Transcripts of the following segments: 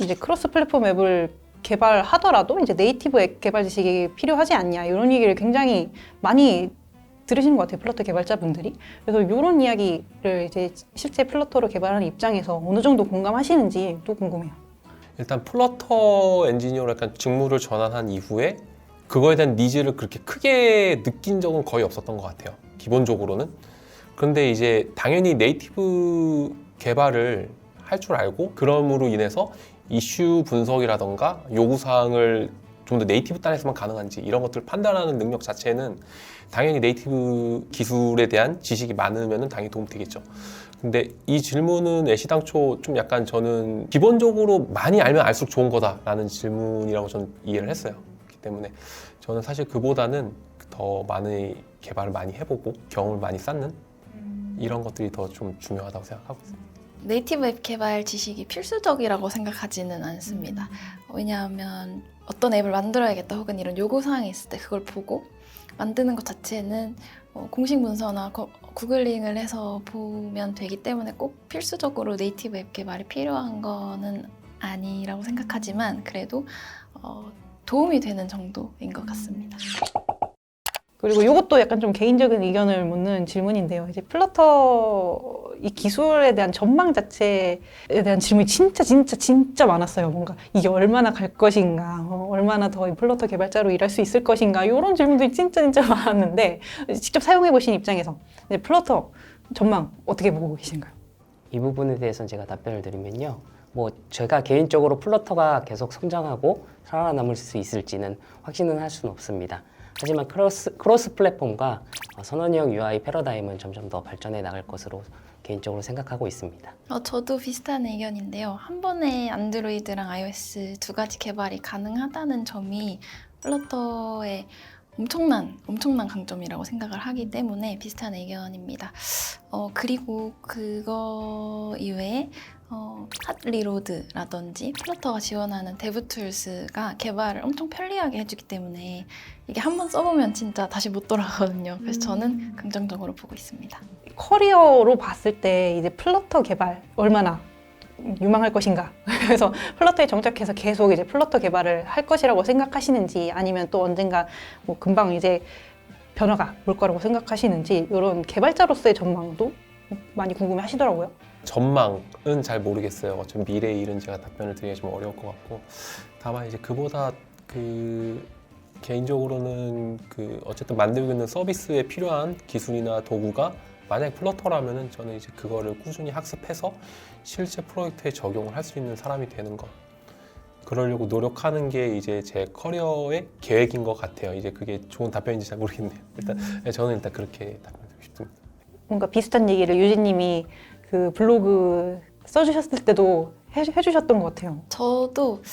이제 크로스 플랫폼 앱을 개발하더라도 이제 네이티브 앱 개발 지식이 필요하지 않냐 이런 얘기를 굉장히 많이 들으시는 것 같아요, 플러터 개발자분들이. 그래서 이런 이야기를 이제 실제 플러터로 개발하는 입장에서 어느 정도 공감하시는지 또 궁금해요. 일단 플러터 엔지니어로 약간 직무를 전환한 이후에 그거에 대한 니즈를 그렇게 크게 느낀 적은 거의 없었던 것 같아요, 기본적으로는. 그런데 이제 당연히 네이티브 개발을 할 줄 알고 그럼으로 인해서 이슈 분석이라던가 요구사항을 좀 더 네이티브 단에서만 가능한지 이런 것들을 판단하는 능력 자체는 당연히 네이티브 기술에 대한 지식이 많으면 당연히 도움되겠죠. 근데 이 질문은 애시당초 좀 약간 저는 기본적으로 많이 알면 알수록 좋은 거다라는 질문이라고 저는 이해를 했어요. 그렇기 때문에 저는 사실 그보다는 더 많은 개발을 많이 해보고 경험을 많이 쌓는 이런 것들이 더 좀 중요하다고 생각하고 있습니다. 네이티브 앱 개발 지식이 필수적이라고 생각하지는 않습니다. 왜냐하면 어떤 앱을 만들어야겠다 혹은 이런 요구사항이 있을 때 그걸 보고 만드는 것 자체는 공식 문서나 구글링을 해서 보면 되기 때문에 꼭 필수적으로 네이티브 앱 개발이 필요한 거는 아니라고 생각하지만 그래도 도움이 되는 정도인 것 같습니다. 그리고 이것도 약간 좀 개인적인 의견을 묻는 질문인데요. 이제 플러터 이 기술에 대한 전망 자체에 대한 질문이 진짜 많았어요. 뭔가 이게 얼마나 갈 것인가, 얼마나 더 플러터 개발자로 일할 수 있을 것인가 이런 질문들이 진짜 많았는데 직접 사용해 보신 입장에서 이제 플러터 전망 어떻게 보고 계신가요? 이 부분에 대해서는 제가 답변을 드리면요. 뭐 제가 개인적으로 플러터가 계속 성장하고 살아남을 수 있을지는 확신은 할 수는 없습니다. 하지만 크로스 플랫폼과 선언형 UI 패러다임은 점점 더 발전해 나갈 것으로 개인적으로 생각하고 있습니다. 저도 비슷한 의견인데요. 한 번에 안드로이드랑 iOS 두 가지 개발이 가능하다는 점이 플러터의 엄청난 강점이라고 생각을 하기 때문에 비슷한 의견입니다. 그리고 그거 이외에 핫리로드라든지 플러터가 지원하는 데브툴스가 개발을 엄청 편리하게 해주기 때문에 이게 한 번 써보면 진짜 다시 못 돌아가거든요. 그래서 저는 긍정적으로 보고 있습니다. 커리어로 봤을 때 이제 플러터 개발 얼마나 유망할 것인가. 그래서 플러터에 정착해서 계속 이제 플러터 개발을 할 것이라고 생각하시는지 아니면 또 언젠가 뭐 금방 이제 변화가 올 거라고 생각하시는지 이런 개발자로서의 전망도 많이 궁금해 하시더라고요. 전망은 잘 모르겠어요. 어차피 미래의 일은 제가 답변을 드리기가 좀 어려울 것 같고, 다만 이제 그보다 개인적으로는 어쨌든 만들고 있는 서비스에 필요한 기술이나 도구가 만약에 플러터라면은 저는 이제 그거를 꾸준히 학습해서 실제 프로젝트에 적용을 할 수 있는 사람이 되는 것. 그러려고 노력하는 게 이제 제 커리어의 계획인 것 같아요. 이제 그게 좋은 답변인지 잘 모르겠네요. 저는 일단 그렇게 답변드리고 싶습니다. 뭔가 비슷한 얘기를 유진님이 그 블로그 써주셨을 때도 해주셨던 것 같아요. 저도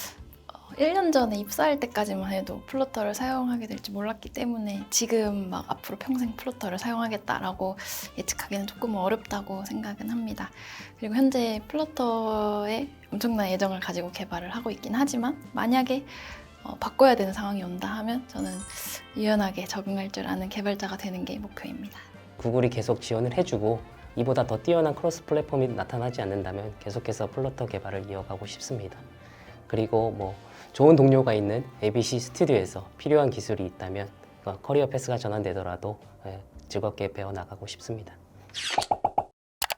1년 전에 입사할 때까지만 해도 플러터를 사용하게 될지 몰랐기 때문에 지금 막 앞으로 평생 플러터를 사용하겠다라고 예측하기는 조금 어렵다고 생각은 합니다. 그리고 현재 플러터에 엄청난 애정을 가지고 개발을 하고 있긴 하지만 만약에 바꿔야 되는 상황이 온다 하면 저는 유연하게 적응할 줄 아는 개발자가 되는 게 목표입니다. 구글이 계속 지원을 해주고 이보다 더 뛰어난 크로스 플랫폼이 나타나지 않는다면 계속해서 플러터 개발을 이어가고 싶습니다. 그리고 뭐 좋은 동료가 있는 ABC 스튜디오에서 필요한 기술이 있다면 커리어 패스가 전환되더라도 즐겁게 배워나가고 싶습니다.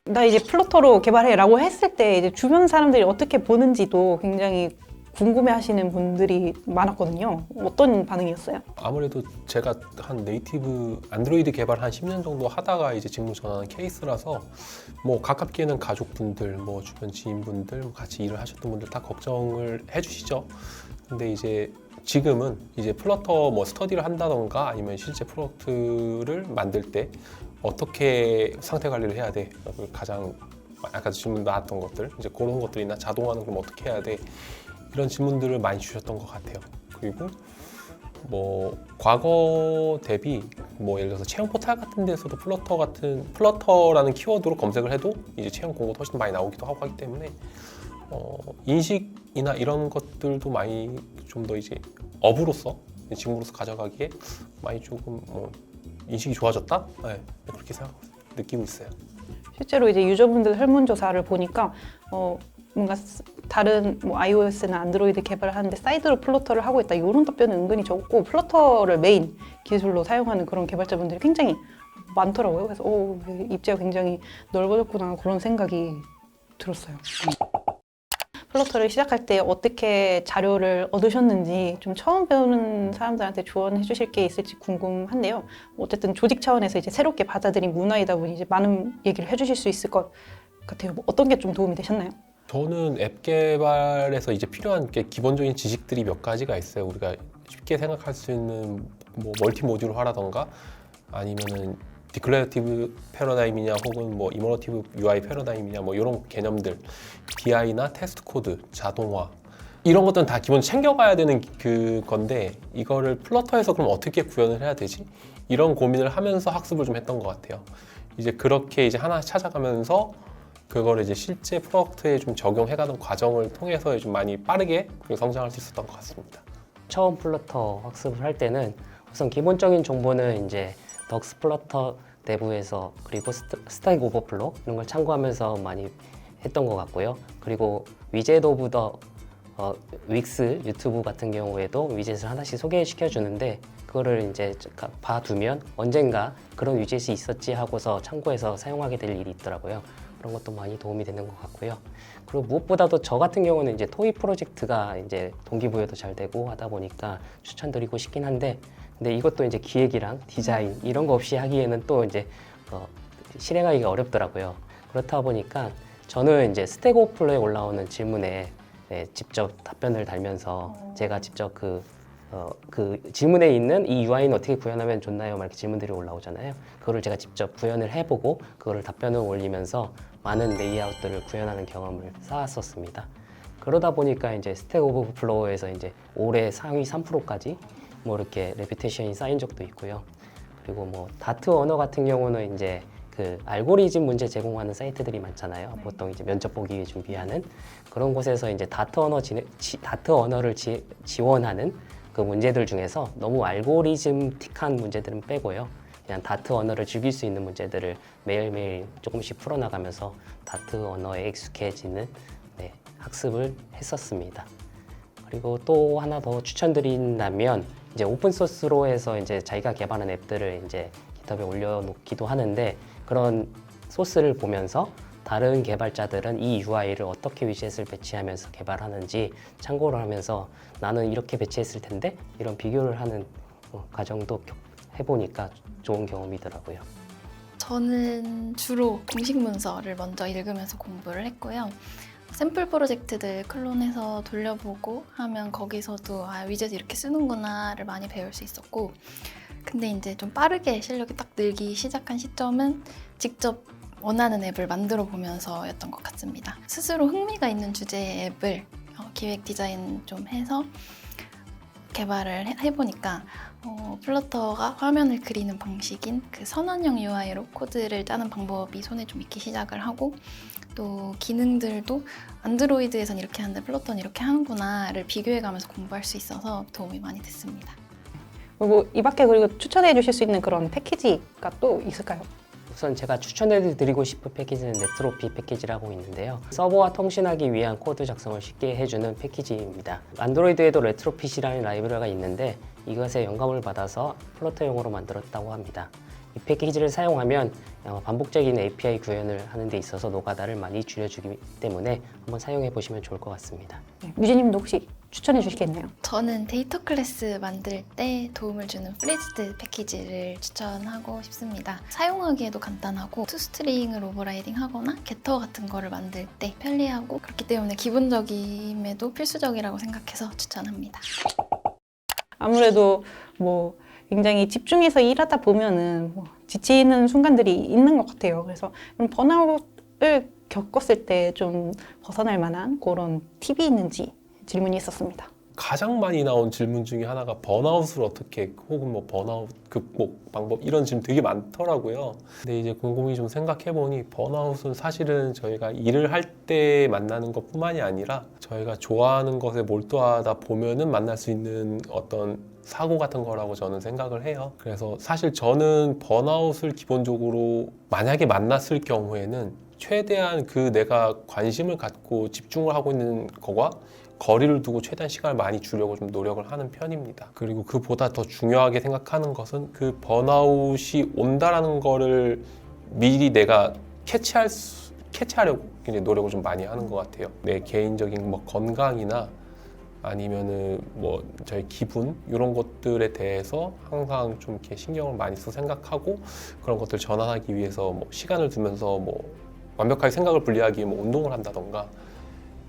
나 이제 플러터로 개발해라고 했을 때 이제 주변 사람들이 어떻게 보는지도 굉장히 궁금해하시는 분들이 많았거든요. 어떤 반응이었어요? 아무래도 제가 한 네이티브 안드로이드 개발 한 10년 정도 하다가 이제 직무 전환한 케이스라서 뭐 가깝게는 가족분들, 뭐 주변 지인분들, 같이 일을 하셨던 분들 다 걱정을 해주시죠. 근데 이제 지금은 이제 플러터 뭐 스터디를 한다던가 아니면 실제 프로덕트를 만들 때 어떻게 상태 관리를 해야 돼? 가장 아까 질문 나왔던 것들, 이제 그런 것들이나 자동화는 그럼 어떻게 해야 돼? 이런 질문들을 많이 주셨던 것 같아요. 그리고 뭐 과거 대비 뭐 예를 들어서 채용 포탈 같은 데서도 플러터라는 키워드로 검색을 해도 이제 채용 공고도 훨씬 많이 나오기도 하고 하기 때문에 인식이나 이런 것들도 많이 좀 더 이제 업으로서 직무로서 가져가기에 많이 조금 인식이 좋아졌다? 네, 그렇게 느끼고 있어요. 실제로 이제 유저분들 설문조사를 보니까 뭔가 다른 뭐 iOS나 안드로이드 개발을 하는데 사이드로 플러터를 하고 있다 이런 답변은 은근히 적고 플러터를 메인 기술로 사용하는 그런 개발자분들이 굉장히 많더라고요. 그래서 입지가 굉장히 넓어졌구나 그런 생각이 들었어요. 플러터를 시작할 때 어떻게 자료를 얻으셨는지 좀 처음 배우는 사람들한테 조언해 주실 게 있을지 궁금한데요. 어쨌든 조직 차원에서 이제 새롭게 받아들인 문화이다 보니 이제 많은 얘기를 해주실 수 있을 것 같아요. 뭐 어떤 게 좀 도움이 되셨나요? 저는 앱 개발에서 이제 필요한 게 기본적인 지식들이 몇 가지가 있어요. 우리가 쉽게 생각할 수 있는 뭐 멀티 모듈화라던가 아니면은 디클레러티브 패러다임이냐 혹은 뭐 이머러티브 UI 패러다임이냐 뭐 이런 개념들, BI나 테스트 코드, 자동화 이런 것들은 다 기본 챙겨가야 되는 그 건데 이거를 플러터에서 그럼 어떻게 구현을 해야 되지? 이런 고민을 하면서 학습을 좀 했던 것 같아요. 이제 그렇게 이제 하나 찾아가면서 그거를 이제 실제 프로덕트에 좀 적용해가는 과정을 통해서 좀 많이 빠르게 성장할 수 있었던 것 같습니다. 처음 플러터 학습을 할 때는 우선 기본적인 정보는 이제 덕스 플러터 내부에서 그리고 스택 오버플로 이런 걸 참고하면서 많이 했던 것 같고요. 그리고 위젯 오브 더 윅스 유튜브 같은 경우에도 위젯을 하나씩 소개시켜 주는데 그거를 이제 봐두면 언젠가 그런 위젯이 있었지 하고서 참고해서 사용하게 될 일이 있더라고요. 그런 것도 많이 도움이 되는 것 같고요. 그리고 무엇보다도 저 같은 경우는 이제 토이 프로젝트가 이제 동기부여도 잘 되고 하다 보니까 추천드리고 싶긴 한데 근데 이것도 이제 기획이랑 디자인 이런 거 없이 하기에는 또 이제 실행하기가 어렵더라고요. 그렇다 보니까 저는 이제 스택 오버플로에 올라오는 질문에 직접 답변을 달면서 제가 직접 그 질문에 있는 이 UI는 어떻게 구현하면 좋나요? 막 이렇게 질문들이 올라오잖아요. 그거를 제가 직접 구현을 해보고 그거를 답변을 올리면서 많은 레이아웃들을 구현하는 경험을 쌓았었습니다. 그러다 보니까 이제 스택 오버플로우에서 이제 올해 상위 3%까지 뭐 이렇게 레퓨테이션이 쌓인 적도 있고요. 그리고 뭐 다트 언어 같은 경우는 이제 그 알고리즘 문제 제공하는 사이트들이 많잖아요. 보통 이제 면접 보기 위해 준비하는 그런 곳에서 이제 다트 언어를 지원하는 그 문제들 중에서 너무 알고리즘틱한 문제들은 빼고요. 그냥 다트 언어를 즐길 수 있는 문제들을 매일매일 조금씩 풀어나가면서 다트 언어에 익숙해지는 학습을 했었습니다. 그리고 또 하나 더 추천드린다면 이제 오픈 소스로 해서 이제 자기가 개발한 앱들을 이제 깃허브에 올려놓기도 하는데 그런 소스를 보면서 다른 개발자들은 이 UI를 어떻게 위젯을 배치하면서 개발하는지 참고를 하면서 나는 이렇게 배치했을 텐데 이런 비교를 하는 과정도 해보니까 좋은 경험이더라고요. 저는 주로 공식 문서를 먼저 읽으면서 공부를 했고요. 샘플 프로젝트들 클론해서 돌려보고 하면 거기서도 위젯 이렇게 쓰는구나를 많이 배울 수 있었고 근데 이제 좀 빠르게 실력이 딱 늘기 시작한 시점은 직접 원하는 앱을 만들어 보면서였던 것 같습니다. 스스로 흥미가 있는 주제의 앱을 기획 디자인 좀 해서 개발을 해보니까 플러터가 화면을 그리는 방식인 그 선언형 UI로 코드를 짜는 방법이 손에 좀 익기 시작을 하고 또 기능들도 안드로이드에선 이렇게 하는데 플러터는 이렇게 하는구나를 비교해가면서 공부할 수 있어서 도움이 많이 됐습니다. 그리고 이 밖에 그리고 추천해 주실 수 있는 그런 패키지가 또 있을까요? 우선 제가 추천해드리고 싶은 패키지는 네트로피 패키지라고 있는데요. 서버와 통신하기 위한 코드 작성을 쉽게 해주는 패키지입니다. 안드로이드에도 레트로핏이라는 라이브러리가 있는데 이것에 영감을 받아서 플러터용으로 만들었다고 합니다. 이 패키지를 사용하면 반복적인 API 구현을 하는 데 있어서 노가다를 많이 줄여주기 때문에 한번 사용해 보시면 좋을 것 같습니다. 유진님도 혹시 추천해 주시겠나요? 저는 데이터 클래스 만들 때 도움을 주는 프리즈드 패키지를 추천하고 싶습니다. 사용하기에도 간단하고 투스트링을 오버라이딩 하거나 게터 같은 거를 만들 때 편리하고 그렇기 때문에 기본적임에도 필수적이라고 생각해서 추천합니다. 아무래도 뭐 굉장히 집중해서 일하다 보면은 뭐 지치는 순간들이 있는 것 같아요. 그래서 번아웃을 겪었을 때 좀 벗어날 만한 그런 팁이 있는지 질문이 있었습니다. 가장 많이 나온 질문 중에 하나가 번아웃을 어떻게 혹은 뭐 번아웃 극복 방법 이런 질문 되게 많더라고요. 근데 이제 곰곰이 좀 생각해 보니 번아웃은 사실은 저희가 일을 할 때 만나는 것뿐만이 아니라 저희가 좋아하는 것에 몰두하다 보면은 만날 수 있는 어떤 사고 같은 거라고 저는 생각을 해요. 그래서 사실 저는 번아웃을 기본적으로 만약에 만났을 경우에는 최대한 그 내가 관심을 갖고 집중을 하고 있는 거와 거리를 두고 최대한 시간을 많이 주려고 좀 노력을 하는 편입니다. 그리고 그보다 더 중요하게 생각하는 것은 그 번아웃이 온다라는 거를 미리 내가 캐치하려고 굉장히 노력을 좀 많이 하는 것 같아요. 내 개인적인 뭐 건강이나 아니면은 뭐 저희 기분 이런 것들에 대해서 항상 좀 이렇게 신경을 많이 써서 생각하고 그런 것들 전환하기 위해서 뭐 시간을 두면서 뭐 완벽하게 생각을 분리하기 위해 뭐 운동을 한다던가.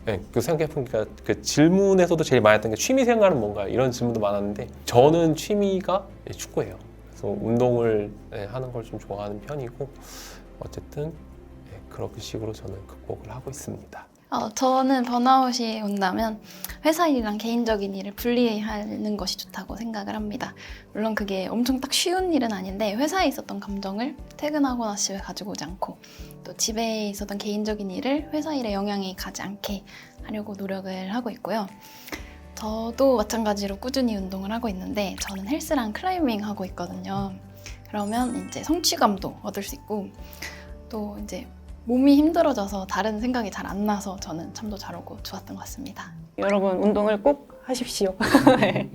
네, 그 생각해보니까 그 질문에서도 제일 많이 했던 게 취미 생활은 뭔가 이런 질문도 많았는데 저는 취미가 축구예요. 그래서 운동을 하는 걸 좀 좋아하는 편이고 어쨌든 그런 식으로 저는 극복을 하고 있습니다. 저는 번아웃이 온다면 회사 일이랑 개인적인 일을 분리하는 것이 좋다고 생각을 합니다. 물론 그게 엄청 딱 쉬운 일은 아닌데 회사에 있었던 감정을 퇴근하고 나서 집에 가지고 오지 않고 또 집에 있었던 개인적인 일을 회사 일에 영향이 가지 않게 하려고 노력을 하고 있고요. 저도 마찬가지로 꾸준히 운동을 하고 있는데 저는 헬스랑 클라이밍 하고 있거든요. 그러면 이제 성취감도 얻을 수 있고 또 이제 몸이 힘들어져서 다른 생각이 잘 안 나서 저는 잠도 잘 오고 좋았던 것 같습니다. 여러분 운동을 꼭 하십시오. 네.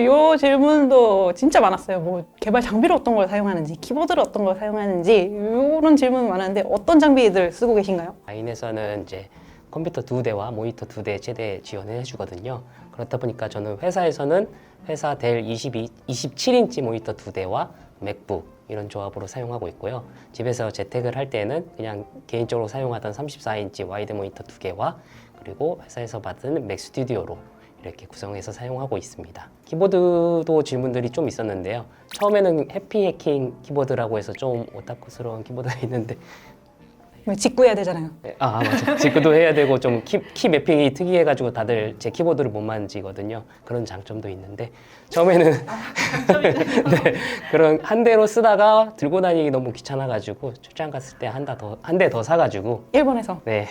요 질문도 진짜 많았어요. 뭐 개발 장비를 어떤 걸 사용하는지, 키보드를 어떤 걸 사용하는지 이런 질문 많았는데 어떤 장비들 쓰고 계신가요? 라인에서는 이제 컴퓨터 2대와 모니터 2대 최대 지원을 해주거든요. 그렇다 보니까 저는 회사에서는 회사 델 27인치 모니터 2대와 맥북 이런 조합으로 사용하고 있고요. 집에서 재택을 할 때는 그냥 개인적으로 사용하던 34인치 와이드 모니터 2개와 그리고 회사에서 받은 맥 스튜디오로 이렇게 구성해서 사용하고 있습니다. 키보드도 질문들이 좀 있었는데요. 처음에는 해피 해킹 키보드라고 해서 좀 오타쿠스러운 키보드가 있는데 직구해야 되잖아요. 맞아. 직구도 해야 되고 좀 키 매핑이 특이해가지고 다들 제 키보드를 못 만지거든요. 그런 장점도 있는데 처음에는 네, 그런 한 대로 쓰다가 들고 다니기 너무 귀찮아가지고 출장 갔을 때 한 대 더 사가지고 일본에서. 네,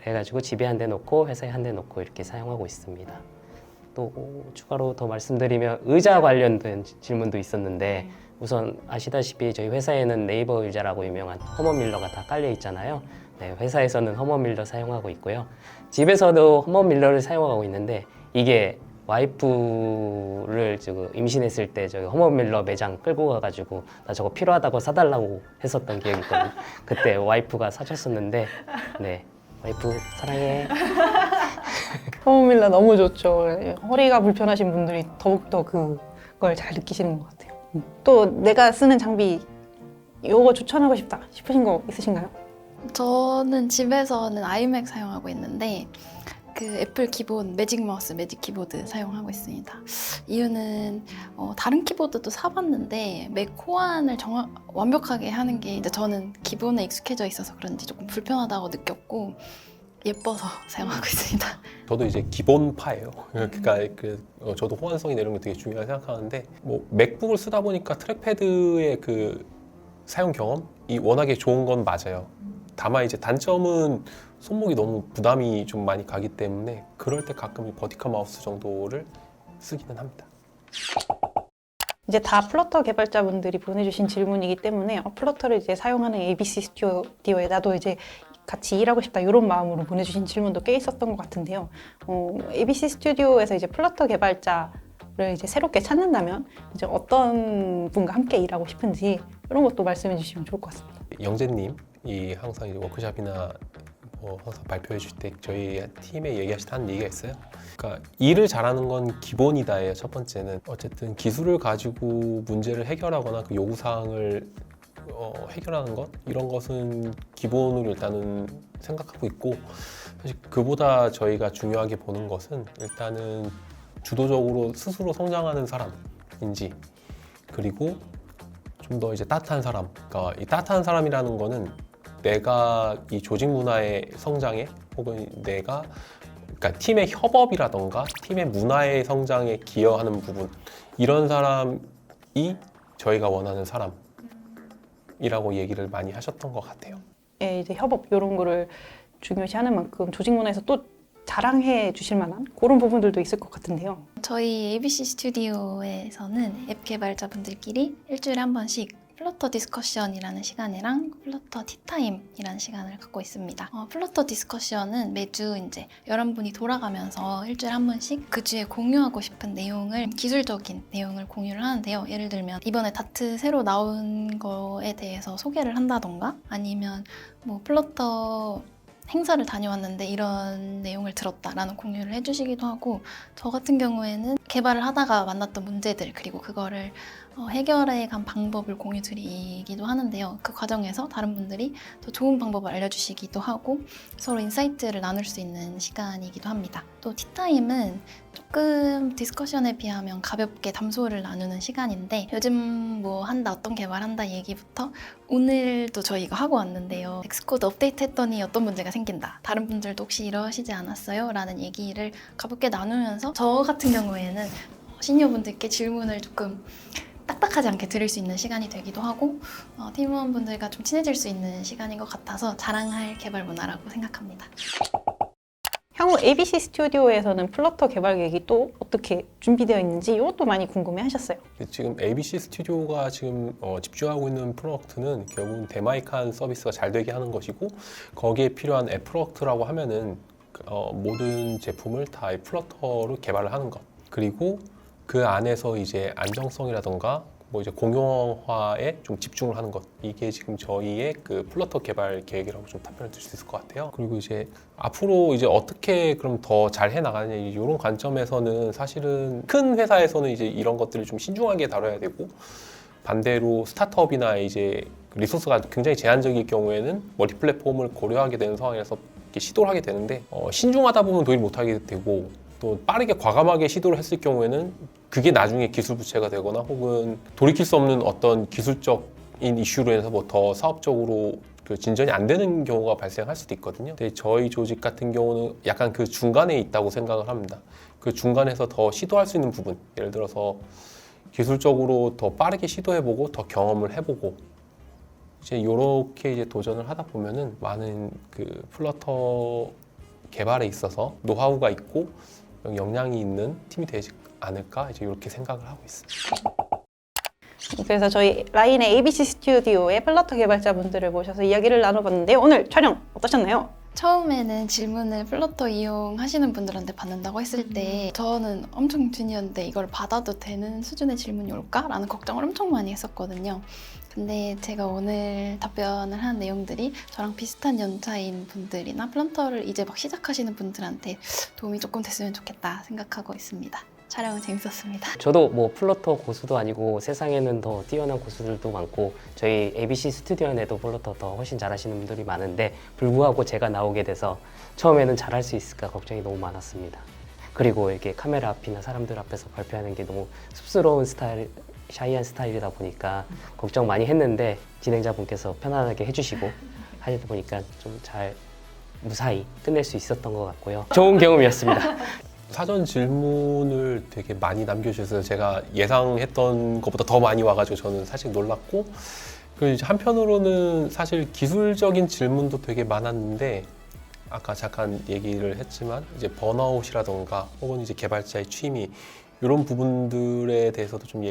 그래가지고 집에 한 대 놓고 회사에 한 대 놓고 이렇게 사용하고 있습니다. 또 추가로 더 말씀드리면 의자 관련된 질문도 있었는데 우선 아시다시피 저희 회사에는 네이버 의자라고 유명한 허먼밀러가 다 깔려 있잖아요. 네, 회사에서는 허먼밀러 사용하고 있고요. 집에서도 허먼밀러를 사용하고 있는데 이게 와이프를 지금 임신했을 때 저기 허먼밀러 매장 끌고 가가지고 나 저거 필요하다고 사달라고 했었던 기억이 있거든요. 그때 와이프가 사줬었는데 네, 와이프 사랑해. 허먼밀러 너무 좋죠. 허리가 불편하신 분들이 더욱더 그걸 잘 느끼시는 것 같아요. 또 내가 쓰는 장비 이거 추천하고 싶다 싶으신 거 있으신가요? 저는 집에서는 아이맥 사용하고 있는데 그 애플 기본 매직 마우스, 매직 키보드 사용하고 있습니다. 이유는 다른 키보드도 사봤는데 맥 호환을 완벽하게 하는 게 이제 저는 기본에 익숙해져 있어서 그런지 조금 불편하다고 느꼈고 예뻐서 사용하고 있습니다. 저도 이제 기본파예요. 그러니까 저도 호환성이나 이런 게 되게 중요하게 생각하는데 뭐 맥북을 쓰다 보니까 트랙패드의 그 사용 경험이 워낙에 좋은 건 맞아요. 다만 이제 단점은 손목이 너무 부담이 좀 많이 가기 때문에 그럴 때 가끔 이 버티컬 마우스 정도를 쓰기는 합니다. 이제 다 플러터 개발자분들이 보내주신 질문이기 때문에 플러터를 이제 사용하는 ABC 스튜디오에 나도 이제 같이 일하고 싶다 이런 마음으로 보내주신 질문도 꽤 있었던 것 같은데요. ABC 스튜디오에서 이제 플러터 개발자를 이제 새롭게 찾는다면 이제 어떤 분과 함께 일하고 싶은지 이런 것도 말씀해 주시면 좋을 것 같습니다. 영재님이 항상 이제 워크숍이나 뭐 항상 발표해 주실 때 저희 팀에 하는 얘기가 있어요. 그러니까 일을 잘하는 건 기본이다예요. 첫 번째는 어쨌든 기술을 가지고 문제를 해결하거나 그 요구사항을 해결하는 것 이런 것은 기본으로 일단은 생각하고 있고 사실 그보다 저희가 중요하게 보는 것은 일단은 주도적으로 스스로 성장하는 사람인지 그리고 좀 더 이제 따뜻한 사람. 그러니까 이 따뜻한 사람이라는 거는 내가 이 조직 문화의 성장에 혹은 내가 그러니까 팀의 협업이라던가 팀의 문화의 성장에 기여하는 부분 이런 사람이 저희가 원하는 사람이라고 얘기를 많이 하셨던 것 같아요. 예, 이제 협업 이런 거를 중요시하는 만큼 조직 문화에서 또 자랑해 주실 만한 그런 부분들도 있을 것 같은데요. 저희 ABC 스튜디오에서는 앱 개발자분들끼리 일주일에 한 번씩 플러터 디스커션이라는 시간이랑 플러터 티타임이라는 시간을 갖고 있습니다. 플러터 디스커션은 매주 이제 11분이 돌아가면서 일주일에 한 번씩 그 주에 공유하고 싶은 내용을, 기술적인 내용을 공유를 하는데요. 예를 들면 이번에 다트 새로 나온 거에 대해서 소개를 한다던가, 아니면 뭐 플러터 행사를 다녀왔는데 이런 내용을 들었다라는 공유를 해주시기도 하고, 저 같은 경우에는 개발을 하다가 만났던 문제들, 그리고 그거를 해결해 간 방법을 공유 드리기도 하는데요. 그 과정에서 다른 분들이 더 좋은 방법을 알려주시기도 하고 서로 인사이트를 나눌 수 있는 시간이기도 합니다. 또 티타임은 조금 디스커션에 비하면 가볍게 담소를 나누는 시간인데, 요즘 뭐 한다, 어떤 개발한다 얘기부터 오늘도 저 이거 하고 왔는데요. 엑스코드 업데이트 했더니 어떤 문제가 생긴다, 다른 분들도 혹시 이러시지 않았어요? 라는 얘기를 가볍게 나누면서 저 같은 경우에는 시니어분들께 질문을 조금 딱딱하지 않게 드릴 수 있는 시간이 되기도 하고, 팀원분들과 좀 친해질 수 있는 시간인 것 같아서 자랑할 개발 문화라고 생각합니다. 향후 ABC 스튜디오에서는 플러터 개발 계획이 또 어떻게 준비되어 있는지 이것도 많이 궁금해 하셨어요. 지금 ABC 스튜디오가 지금 집중하고 있는 프로덕트는 결국은 데마이칸 서비스가 잘 되게 하는 것이고, 거기에 필요한 앱 프로덕트라고 하면은 모든 제품을 다 플러터로 개발을 하는 것, 그리고 그 안에서 이제 안정성이라던가 뭐 이제 공용화에 좀 집중을 하는 것, 이게 지금 저희의 그 플러터 개발 계획이라고 좀 답변을 드릴 수 있을 것 같아요. 그리고 이제 앞으로 이제 어떻게 그럼 더 잘 해 나가느냐, 이런 관점에서는 사실은 큰 회사에서는 이제 이런 것들을 좀 신중하게 다뤄야 되고, 반대로 스타트업이나 이제 리소스가 굉장히 제한적일 경우에는 멀티 플랫폼을 고려하게 되는 상황에서 이렇게 시도를 하게 되는데, 신중하다 보면 도일 못하게 되고, 또 빠르게 과감하게 시도를 했을 경우에는 그게 나중에 기술 부채가 되거나 혹은 돌이킬 수 없는 어떤 기술적인 이슈로 인해서 뭐 더 사업적으로 그 진전이 안 되는 경우가 발생할 수도 있거든요. 근데 저희 조직 같은 경우는 약간 그 중간에 있다고 생각을 합니다. 그 중간에서 더 시도할 수 있는 부분, 예를 들어서 기술적으로 더 빠르게 시도해보고 더 경험을 해보고, 이제 이렇게 이제 도전을 하다 보면은 많은 그 플러터 개발에 있어서 노하우가 있고 역량이 있는 팀이 되지 않을까, 이제 이렇게 생각을 하고 있습니다. 그래서 저희 라인의 ABC 스튜디오의 플러터 개발자분들을 모셔서 이야기를 나눠봤는데, 오늘 촬영 어떠셨나요? 처음에는 질문을 플러터 이용하시는 분들한테 받는다고 했을 때 저는 엄청 주니어인데 이걸 받아도 되는 수준의 질문이 올까? 라는 걱정을 엄청 많이 했었거든요. 근데 제가 오늘 답변을 한 내용들이 저랑 비슷한 연차인 분들이나 플러터를 이제 막 시작하시는 분들한테 도움이 조금 됐으면 좋겠다 생각하고 있습니다. 촬영은 재밌었습니다. 저도 뭐 플러터 고수도 아니고 세상에는 더 뛰어난 고수들도 많고, 저희 ABC 스튜디오 내도 플러터 더 훨씬 잘하시는 분들이 많은데, 불구하고 제가 나오게 돼서 처음에는 잘할 수 있을까 걱정이 너무 많았습니다. 그리고 이렇게 카메라 앞이나 사람들 앞에서 발표하는 게 너무 쑥스러운 스타일, 샤이한 스타일이다 보니까 걱정 많이 했는데, 진행자분께서 편안하게 해주시고 하다 보니까 좀 잘 무사히 끝낼 수 있었던 것 같고요. 좋은 경험이었습니다. 사전 질문을 되게 많이 남겨주셔서 제가 예상했던 것보다 더 많이 와가지고 저는 사실 놀랐고, 그리고 이제 한편으로는 사실 기술적인 질문도 되게 많았는데, 아까 잠깐 얘기를 했지만 이제 번아웃이라던가 혹은 이제 개발자의 취미, 이런 부분들에 대해서도 좀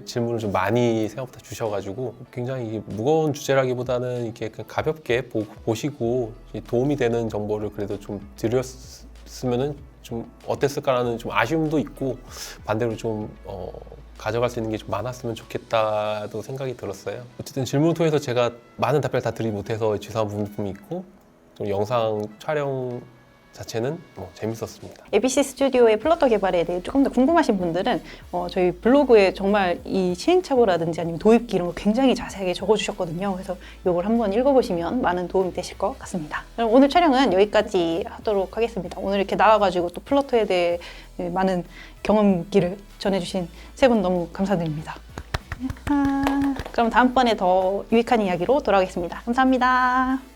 질문을 좀 많이 생각보다 주셔가지고, 굉장히 무거운 주제라기보다는 이렇게 그냥 가볍게 보시고 도움이 되는 정보를 그래도 좀 드렸으면은 좀 어땠을까라는 좀 아쉬움도 있고, 반대로 좀 가져갈 수 있는 게 좀 많았으면 좋겠다도 생각이 들었어요. 어쨌든 질문을 통해서 제가 많은 답변을 다 드리지 못해서 죄송한 부분이 있고, 좀 영상 촬영 자체는 재밌었습니다. ABC 스튜디오의 플러터 개발에 대해 조금 더 궁금하신 분들은 저희 블로그에 정말 이 시행착오라든지 아니면 도입기 이런 거 굉장히 자세하게 적어주셨거든요. 그래서 이걸 한번 읽어보시면 많은 도움이 되실 것 같습니다. 그럼 오늘 촬영은 여기까지 하도록 하겠습니다. 오늘 이렇게 나와가지고 또 플러터에 대해 많은 경험기를 전해주신 세 분 너무 감사드립니다. 그럼 다음번에 더 유익한 이야기로 돌아오겠습니다. 감사합니다.